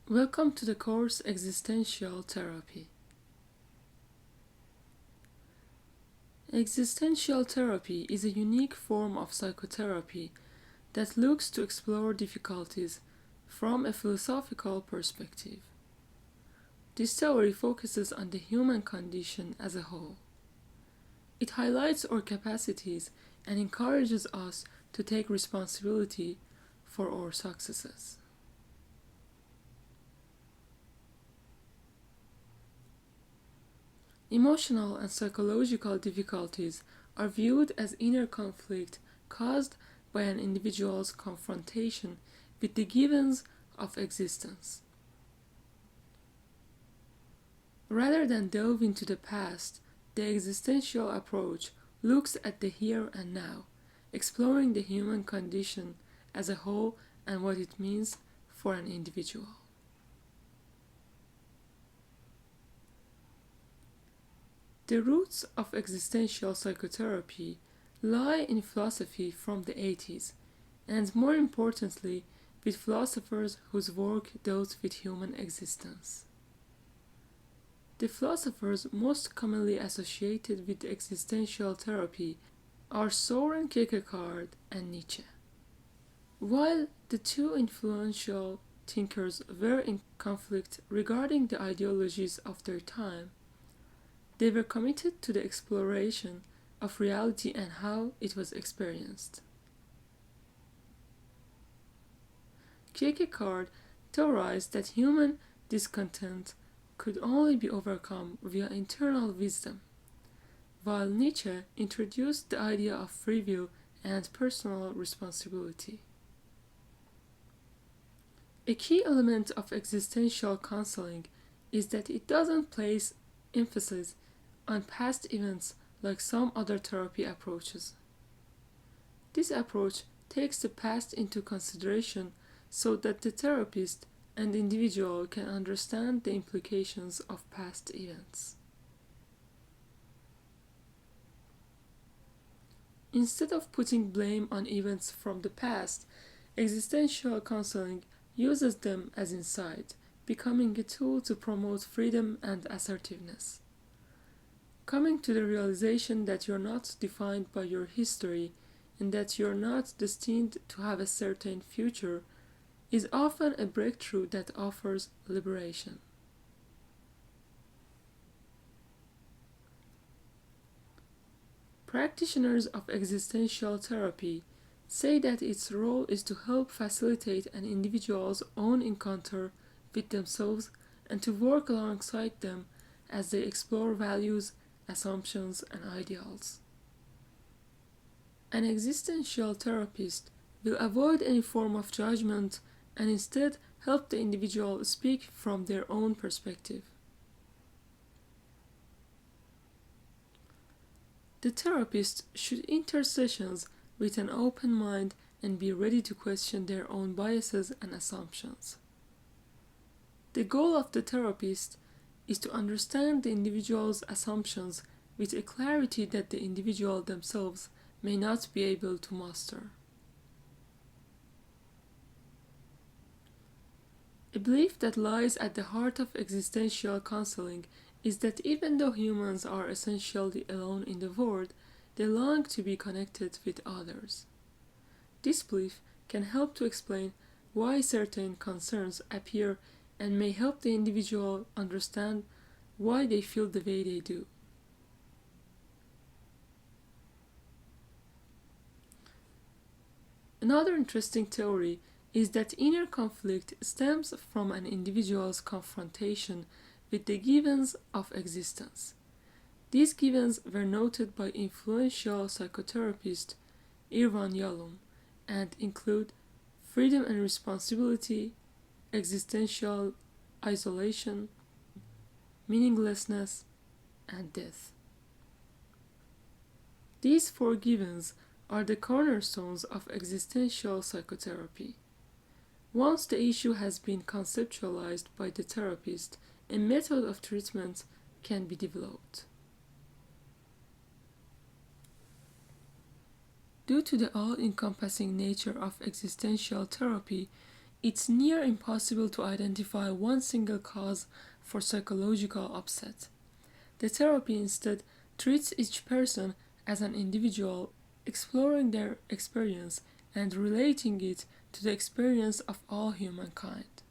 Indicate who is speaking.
Speaker 1: Welcome to the course Existential Therapy. Existential therapy is a unique form of psychotherapy that looks to explore difficulties from a philosophical perspective. This theory focuses on the human condition as a whole. It highlights our capacities and encourages us to take responsibility for our successes. Emotional and psychological difficulties are viewed as inner conflict caused by an individual's confrontation with the givens of existence. Rather than delve into the past, the existential approach looks at the here and now, exploring the human condition as a whole and what it means for an individual. The roots of existential psychotherapy lie in philosophy from the 80s, and more importantly, with philosophers whose work dealt with human existence. The philosophers most commonly associated with existential therapy are Søren Kierkegaard and Nietzsche. While the two influential thinkers were in conflict regarding the ideologies of their time, they were committed to the exploration of reality and how it was experienced. Kierkegaard theorized that human discontent could only be overcome via internal wisdom, while Nietzsche introduced the idea of free will and personal responsibility. A key element of existential counseling is that it doesn't place emphasis on past events like some other therapy approaches. This approach takes the past into consideration so that the therapist and individual can understand the implications of past events. Instead of putting blame on events from the past, existential counseling uses them as insight, becoming a tool to promote freedom and assertiveness. Coming to the realization that you're not defined by your history and that you're not destined to have a certain future is often a breakthrough that offers liberation. Practitioners of existential therapy say that its role is to help facilitate an individual's own encounter with themselves and to work alongside them as they explore values, assumptions, and ideals. An existential therapist will avoid any form of judgment and instead help the individual speak from their own perspective. The therapist should enter sessions with an open mind and be ready to question their own biases and assumptions. The goal of the therapist is to understand the individual's assumptions with a clarity that the individual themselves may not be able to master. A belief that lies at the heart of existential counseling is that even though humans are essentially alone in the world, they long to be connected with others. This belief can help to explain why certain concerns appear and may help the individual understand why they feel the way they do. Another interesting theory is that inner conflict stems from an individual's confrontation with the givens of existence. These givens were noted by influential psychotherapist Irvan Yalom and include freedom and responsibility, existential isolation, meaninglessness, and death. These four givens are the cornerstones of existential psychotherapy. Once the issue has been conceptualized by the therapist, a method of treatment can be developed. Due to the all-encompassing nature of existential therapy, It's near impossible to identify one single cause for psychological upset. The therapy instead treats each person as an individual, exploring their experience and relating it to the experience of all humankind.